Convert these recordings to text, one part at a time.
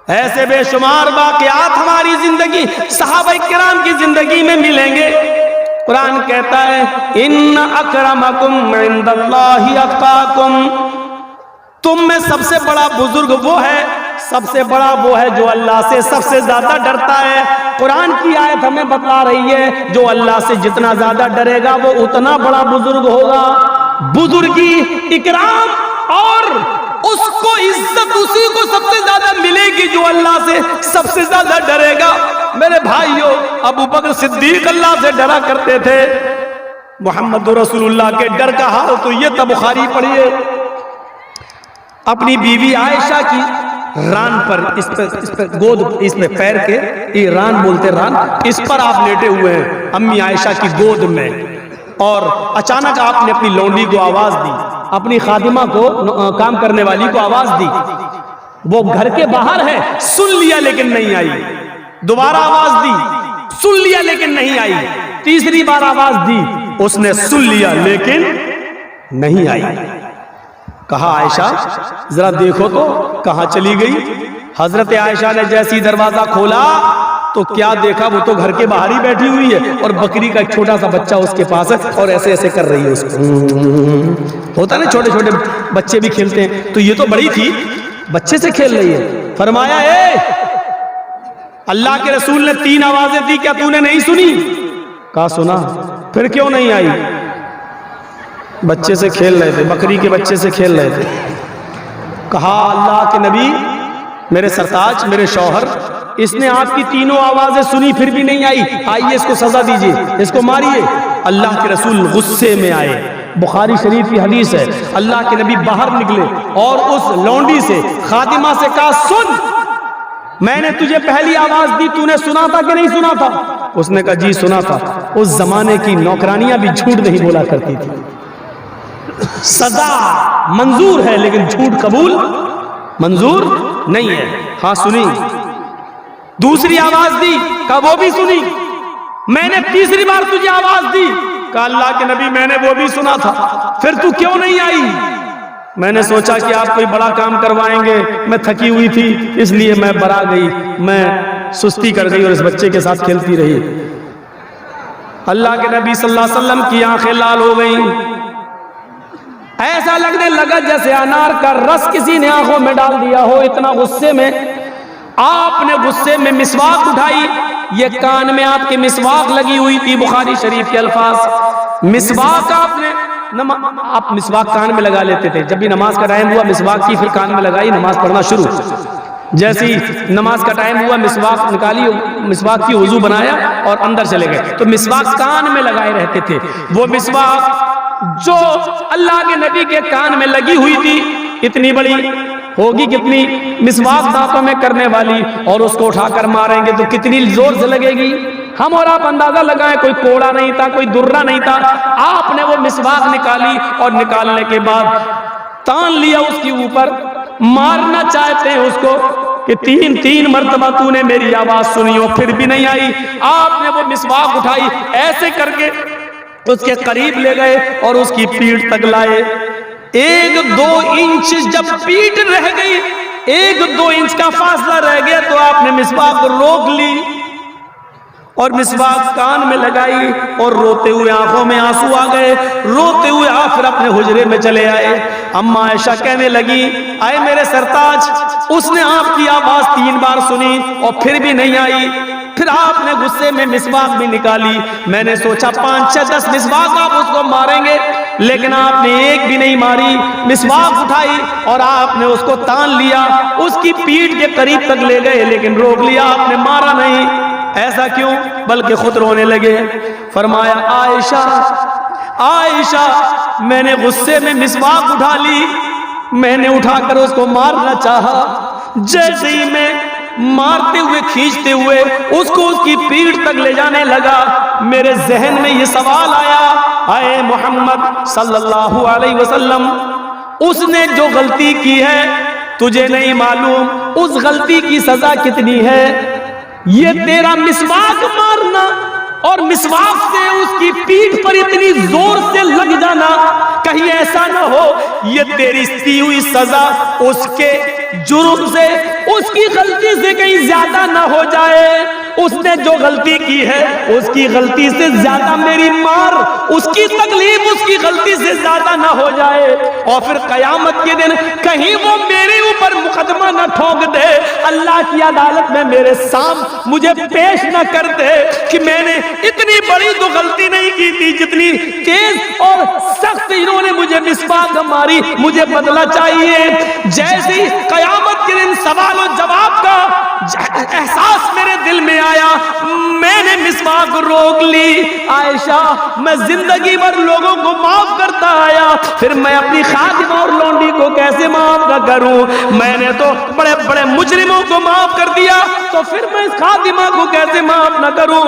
ऐसे बेशुमार वाक़यात हमारी जिंदगी, सहाबा किराम की जिंदगी में मिलेंगे। कुरान कहता है इन्न अकरमकुम इंदल्लाहि अत्काकुम, तुम में सबसे बड़ा बुजुर्ग वो है, सबसे बड़ा वो है जो अल्लाह से सबसे ज्यादा डरता है। कुरान की आयत हमें बता रही है जो अल्लाह से जितना ज्यादा डरेगा वो उतना बड़ा बुजुर्ग होगा। बुजुर्गी, इकराम और उसको इज्जत उसी को सबसे ज्यादा मिलेगी जो अल्लाह से सबसे ज्यादा डरेगा। मेरे भाइयों, अबू बकर सिद्दीक अल्लाह से डरा करते थे। मोहम्मद रसूलुल्लाह के डर का हाल तो ये था, बुखारी पढ़िए। अपनी बीवी आयशा की रान पर, इस पर गोद, इसमें पैर के, ये रान बोलते, रान, इस पर आप लेटे हुए हैं अम्मी आयशा की गोद में, और अचानक आपने अपनी लौंडी को आवाज दी, अपनी खादिमा को, काम करने वाली को आवाज दी। वो घर के बाहर है, सुन लिया लेकिन नहीं आई। दोबारा आवाज दी, सुन लिया लेकिन नहीं आई। तीसरी बार आवाज दी, उसने सुन लिया लेकिन नहीं आई। कहा आयशा जरा देखो तो कहां चली गई। हजरत आयशा ने जैसी दरवाजा खोला तो क्या देखा, वो तो घर के बाहर ही बैठी हुई है और बकरी का एक छोटा सा बच्चा उसके पास है और ऐसे ऐसे कर रही है उसको। होता है ना, छोटे छोटे बच्चे भी खेलते हैं, तो ये तो बड़ी थी, बच्चे से खेल रही है। फरमाया अल्लाह के रसूल ने 3 आवाजें दी, क्या तूने नहीं सुनी? कहा सुना। फिर क्यों नहीं आई? बच्चे से खेल रहे थे, बकरी के बच्चे से खेल रहे थे। कहा अल्लाह के नबी, मेरे सरताज, मेरे शौहर, इसने आपकी 3 आवाजें सुनी फिर भी नहीं आई, आइए इसको सजा दीजिए, इसको मारिए। अल्लाह के रसूल गुस्से में आए। बुखारी शरीफ की हदीस है, अल्लाह के नबी बाहर निकले और उस लौंडी से, खादिमा से कहा सुन, मैंने तुझे पहली आवाज दी, तूने सुना था कि नहीं सुना था? उसने कहा जी सुना था। उस जमाने की नौकरानियां भी झूठ नहीं बोला करती थी। सजा मंजूर है लेकिन झूठ कबूल मंजूर नहीं है। हाँ सुनी। दूसरी आवाज दी, कहा वो भी सुनी। मैंने तीसरी बार तुझे आवाज दी, कहा अल्लाह के नबी मैंने वो भी सुना था, फिर तू क्यों नहीं आई? मैंने सोचा कि आप कोई बड़ा काम करवाएंगे, मैं थकी हुई थी इसलिए मैं बरा गई, मैं सुस्ती कर गई और इस बच्चे के साथ खेलती रही। अल्लाह के नबी सल्लल्लाहु अलैहि वसल्लम की आंखें लाल हो गई। ऐसा लगने लगा जैसे अनार का रस किसी ने आंखों में डाल दिया हो, इतना गुस्से में। आपने गुस्से में मिसवाक उठाई, ये कान में आपके मिसवाक लगी हुई थी। बुखारी शरीफ के अल्फाज, मिसवाक आपने, आप मिसवाक कान में लगा लेते थे, जब भी नमाज का टाइम हुआ मिसवाक की, फिर कान में लगाई, नमाज पढ़ना शुरू। जैसे ही नमाज का टाइम हुआ मिसवाक निकाली, मिसवाक की वजू बनाया और अंदर चले गए। तो मिसवाक कान में लगाए रहते थे। वो मिसवाक जो अल्लाह के नबी के कान में लगी हुई थी, इतनी बड़ी होगी कितनी, मिसवाक दांतों में करने वाली, और उसको उठाकर मारेंगे तो कितनी जोर से लगेगी। हम और आप अंदाजा लगाएं, कोई कोड़ा नहीं था, कोई दुर्रा नहीं था। आपने वो मिसवाक निकाली और निकालने के बाद तान लिया उसके ऊपर, मारना चाहते हैं उसको कि 3 मरतबा तूने मेरी आवाज सुनी हो फिर भी नहीं आई। आपने वो मिसवाक उठाई, ऐसे करके उसके करीब ले गए और उसकी पीठ तक लाए। 1-2 इंच जब पीठ रह गई, 1-2 इंच का फासला रह गया, तो आपने मिसवाक रोक ली और मिसवाक कान में लगाई और रोते हुए आंखों में आंसू आ गए। रोते हुए आप फिर अपने हुजरे में चले आए। अम्मा आयशा कहने लगी, आए मेरे सरताज, उसने आपकी आवाज 3 बार सुनी और फिर भी नहीं आई। फिर आपने गुस्से में मिसवाक भी निकाली। मैंने सोचा 5-6-10 मिसवाक आप उसको मारेंगे, लेकिन आपने एक भी नहीं मारी। मिसवाक उठाई और आपने उसको तान लिया, उसकी पीठ के करीब तक ले गए, लेकिन रोक लिया, आपने मारा नहीं। ऐसा क्यों? बल्कि खुद रोने लगे। फरमाया आयशा, आयशा, मैंने गुस्से में मिसवाक उठा ली, मैंने उठाकर उसको मारना चाहा। जैसे ही मैं मारते हुए, खींचते हुए उसको उसकी पीठ तक ले जाने लगा, मेरे जहन में ये सवाल आया, आए मोहम्मद सल्लल्लाहु अलैहि वसल्लम, उसने जो गलती की है तुझे नहीं मालूम उस गलती की सजा कितनी है? ये तेरा मिसवाक मारना और मिसवाक से उसकी पीठ पर इतनी जोर से लग जाना, कहीं ऐसा ना हो ये तेरी दी हुई सजा उसके जुर्म से, उसकी गलती से कहीं ज्यादा ना हो जाए। उसने जो गलती की है उसकी गलती से ज्यादा मेरी मार, उसकी तकलीफ उसकी गलती से ज्यादा ना हो जाए, और फिर कयामत के दिन कहीं वो मेरे ऊपर मुकदमा न ठोक दे, अल्लाह की अदालत में मेरे सामने मुझे पेश न कर दे कि मैंने इतनी बड़ी तो गलती नहीं की थी, जितनी तेज और सख्त इन्होंने मुझे मिसवाक मारी, मुझे बदला चाहिए। जैसे कयामत के दिन सवाल और जवाब का एहसास मेरे दिल में आया, मैंने मिसवाक रोक ली। आयशा, मैं जिंदगी भर लोगों को माफ करता आया, फिर मैं अपनी खादिमा और लौंडी को कैसे माफ न करूं? मैंने तो बड़े बड़े मुजरिमों को माफ कर दिया, तो फिर मैं इस खादिमा को कैसे माफ न करूं?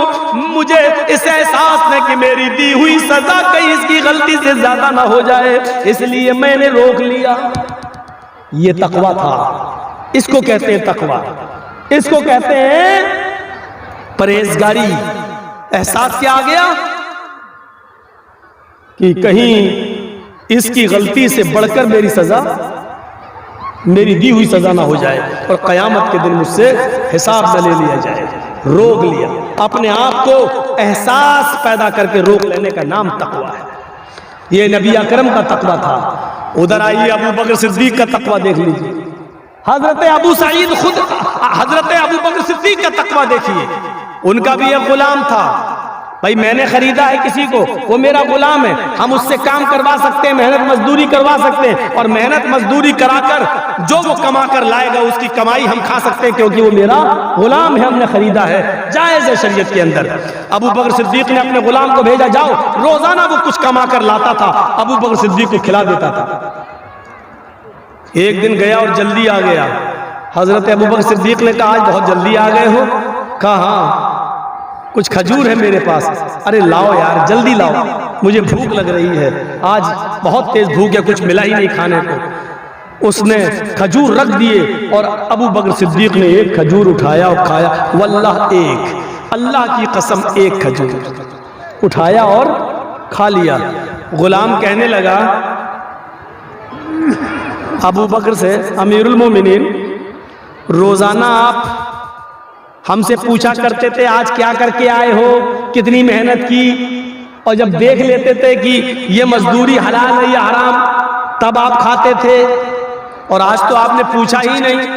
मुझे इस एहसास में कि मेरी दी हुई सजा कहीं इसकी गलती से ज्यादा ना हो जाए, इसलिए मैंने रोक लिया। ये तकवा था, इसको कहते हैं तकवा, इसको कहते हैं परहेजगारी। एहसास क्या आ गया कि कहीं इसकी गलती से बढ़कर मेरी सजा, मेरी दी हुई सजा ना हो जाए और कयामत के दिन मुझसे हिसाब न ले लिया जाए। रोक लिया, अपने आप को एहसास पैदा करके रोक लेने का नाम तकवा है। ये नबी अकरम का तकवा था। उधर आइए अबू बकर सिद्दीक का तकवा देख लीजिए। हजरत अबू सईद खुद, हजरत अबू बकर सिद्दीक का तकवा देखिए। उनका भी एक गुलाम था। भाई मैंने खरीदा है किसी को, वो मेरा गुलाम है, हम उससे काम करवा सकते हैं, मेहनत मजदूरी करवा सकते हैं, और मेहनत मजदूरी कराकर जो वो कमा कर लाएगा उसकी कमाई हम खा सकते हैं, क्योंकि वो मेरा गुलाम है, हमने खरीदा है। जायज है शरीयत के अंदर। अबू बकर सिद्दीक ने अपने गुलाम को भेजा, जाओ, रोजाना वो कुछ कमा कर लाता था, अबू बकर सिद्दीक को खिला देता था। एक दिन गया और जल्दी आ गया। हजरत अबू बकर सिद्दीक ने कहा, आज बहुत जल्दी आ गए हो? कहा हाँ, कुछ खजूर है मेरे पास। अरे लाओ यार, जल्दी लाओ, मुझे भूख लग रही है, आज बहुत तेज भूख है, कुछ मिला ही नहीं खाने को। उसने खजूर रख दिए और अबू बकर सिद्दीक ने एक खजूर उठाया और खाया। वल्लाह, एक, अल्लाह की कसम, एक खजूर उठाया और खा लिया। गुलाम कहने लगा अबू बकर से, अमीरुल मोमिनीन, रोजाना आप हमसे पूछा करते थे आज क्या करके आए हो, कितनी मेहनत की, और जब देख लेते थे कि ये मजदूरी हलाल है या हराम, तब आप खाते थे, और आज तो आपने पूछा ही नहीं।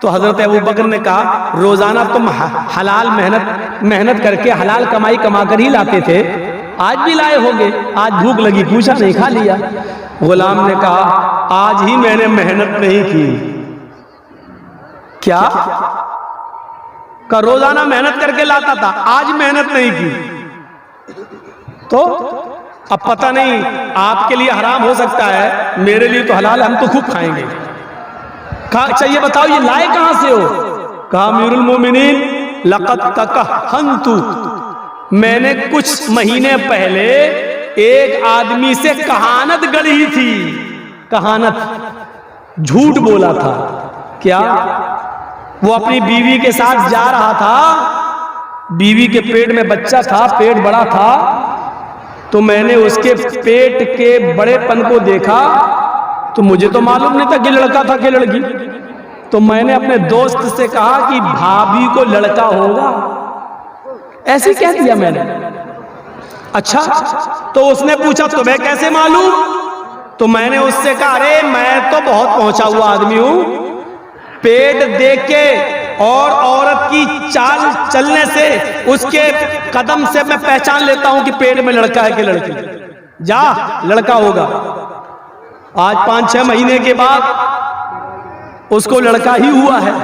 तो हजरत अबू बकर ने कहा, रोजाना तुम हलाल मेहनत करके हलाल कमाई कमा कर ही लाते थे, आज भी लाए होगे, आज भूख लगी, पूछा नहीं, खा लिया। गुलाम ने कहा, आज ही मैंने मेहनत नहीं की। क्या? का रोजाना मेहनत करके लाता था, आज मेहनत नहीं की। तो अब पता नहीं, आपके लिए हराम हो सकता है, मेरे लिए तो हलाल, हम तो खूब खाएंगे। कहा, चाहिए बताओ ये लाए कहां से हो? कहा, अमीरुल मोमिनीन, लक़द तकहन्तु, मैंने कुछ महीने पहले एक आदमी से कहानत गढ़ी थी। कहानत, झूठ बोला था। क्या? वो अपनी बीवी के साथ जा रहा था, बीवी के पेट में बच्चा था, पेट बड़ा था, तो मैंने उसके पेट के बड़ेपन को देखा, तो मुझे तो मालूम नहीं था कि लड़का था कि लड़की। तो मैंने अपने दोस्त से कहा कि भाभी को लड़का होगा, ऐसे कह दिया मैंने। अच्छा, तो उसने पूछा तुम्हें कैसे मालूम? तो मैंने उससे कहा, अरे मैं तो बहुत पहुंचा हुआ आदमी हूं, पेट देख के और औरत की चाल चलने से, उसके कदम से मैं पहचान लेता हूं कि पेट में लड़का है कि लड़की। जा, लड़का होगा। आज 5-6 महीने के बाद उसको लड़का ही हुआ है।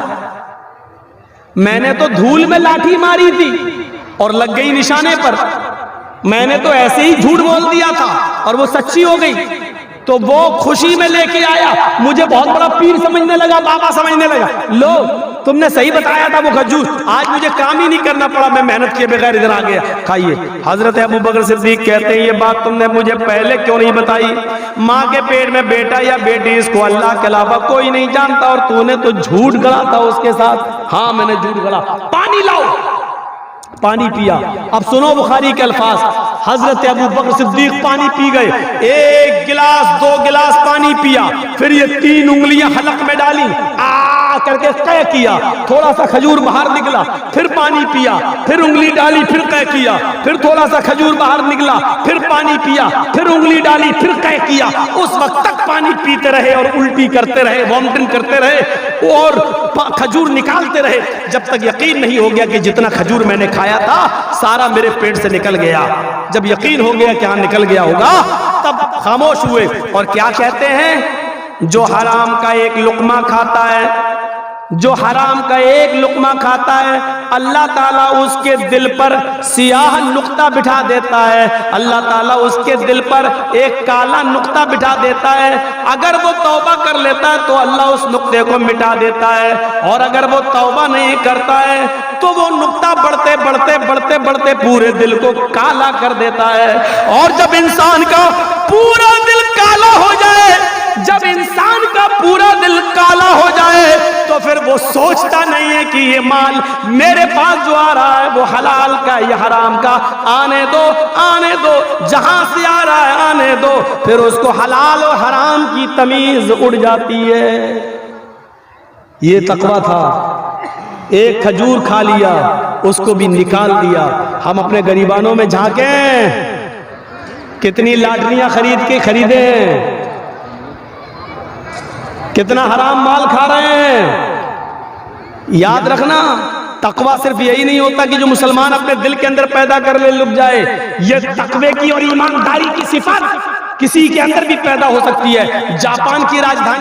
मैंने तो धूल में लाठी मारी थी और लग गई निशाने पर। मैंने तो ऐसे ही झूठ बोल दिया था और वो सच्ची हो गई, तो वो खुशी में लेके आया, मुझे बहुत बड़ा पीर समझने लगा, बाबा समझने लगा। लो, तुमने सही बताया था वो खजूर, आज मुझे काम ही नहीं करना पड़ा, मैं मेहनत किए बगैर इधर आ गया, खाइए। हजरत अबू बकर सिद्दीक कहते हैं, ये बात तुमने मुझे पहले क्यों नहीं बताई? माँ के पेट में बेटा या बेटी, इसको अल्लाह के अलावा कोई नहीं जानता, और तूने तो झूठ गढ़ा था उसके साथ। हाँ, मैंने झूठ गढ़ा। पानी लाओ, पानी पिया। अब सुनो बुखारी के अल्फाज, हजरत अबू बकर सिद्दीक पानी पी गए, 1 गिलास 2 गिलास पानी पिया, फिर ये 3 उंगलियां हलक में डाली, आ करके कह किया, थोड़ा सा खजूर बाहर निकला, फिर पानी पिया, फिर उंगली डाली, फिर कह किया, फिर थोड़ा सा खजूर बाहर निकला, फिर पानी पिया, फिर उंगली डाली, फिर कह किया। उस वक्त तक पानी पीते रहे और उल्टी करते रहे, वॉमिटिंग करते रहे और खजूर निकालते रहे, जब तक यकीन नहीं हो गया कि जितना खजूर मैंने खाया था सारा मेरे पेट से निकल गया। जब यकीन हो गया कि हाँ निकल गया होगा, तब खामोश हुए और क्या कहते हैं, जो हराम का एक लुकमा खाता है, जो हराम का एक लुकमा खाता है, अल्लाह ताला उसके दिल पर सियाह नुक्ता बिठा देता है, अल्लाह ताला उसके दिल पर एक काला नुक्ता बिठा देता है। अगर वो तौबा कर लेता है तो अल्लाह उस नुक्ते को मिटा देता है, और अगर वो तौबा नहीं करता है तो वो नुक्ता बढ़ते बढ़ते बढ़ते बढ़ते पूरे दिल को काला कर देता है। और जब इंसान का पूरा दिल काला हो जाए, जब इंसान का पूरा दिल काला हो जाए, तो फिर वो सोचता नहीं है कि ये माल मेरे पास जो आ रहा है वो हलाल का या हराम का, आने दो आने दो, जहां से आ रहा है आने दो। फिर उसको हलाल और हराम की तमीज उड़ जाती है। ये तकवा था, एक खजूर खा लिया, उसको भी निकाल दिया। हम अपने गरीबानों में झांकें, कितनी लाटरियां खरीद के खरीदे, कितना हराम माल खा रहे हैं। याद रखना, तकवा सिर्फ यही नहीं होता कि जो मुसलमान अपने दिल के अंदर पैदा कर ले लुक जाए, ये तकवे की और ईमानदारी की सिफत किसी के अंदर भी पैदा हो सकती है। जापान की राजधानी